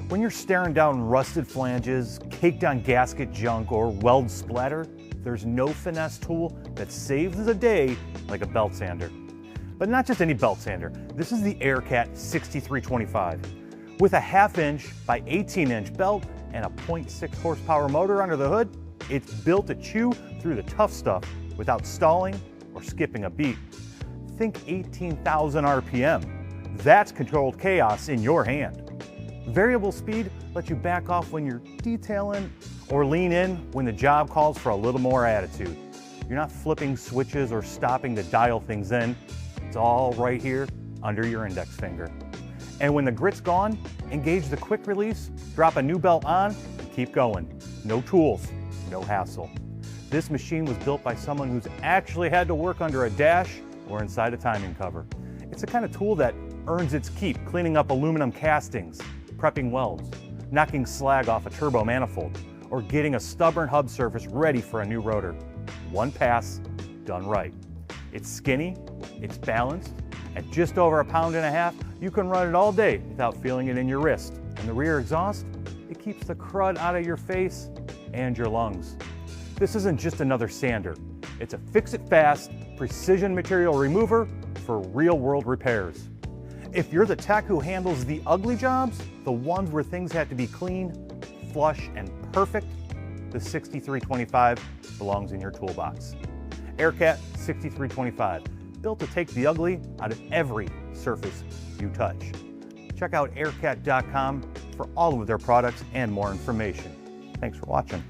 When you're staring down rusted flanges, caked on gasket junk, or weld splatter, there's no finesse tool that saves the day like a belt sander. But not just any belt sander. This is the Aircat 6325. With a 1/2 inch by 18 inch belt and a 0.6 horsepower motor under the hood, it's built to chew through the tough stuff without stalling or skipping a beat. Think 18,000 RPM. That's controlled chaos in your hand. Variable speed lets you back off when you're detailing or lean in when the job calls for a little more attitude. You're not flipping switches or stopping to dial things in. It's all right here under your index finger. And when the grit's gone, engage the quick release, drop a new belt on, and keep going. No tools, no hassle. This machine was built by someone who's actually had to work under a dash or inside a timing cover. It's the kind of tool that earns its keep, cleaning up aluminum castings, prepping welds, knocking slag off a turbo manifold, or getting a stubborn hub surface ready for a new rotor. One pass, done right. It's skinny, it's balanced. At just over 1.5 pounds, you can run it all day without feeling it in your wrist. And the rear exhaust, it keeps the crud out of your face and your lungs. This isn't just another sander. It's a fix-it-fast, precision material remover for real-world repairs. If you're the tech who handles the ugly jobs, the ones where things have to be clean, flush, and perfect, the 6325 belongs in your toolbox. Aircat 6325, built to take the ugly out of every surface you touch. Check out aircat.com for all of their products and more information. Thanks for watching.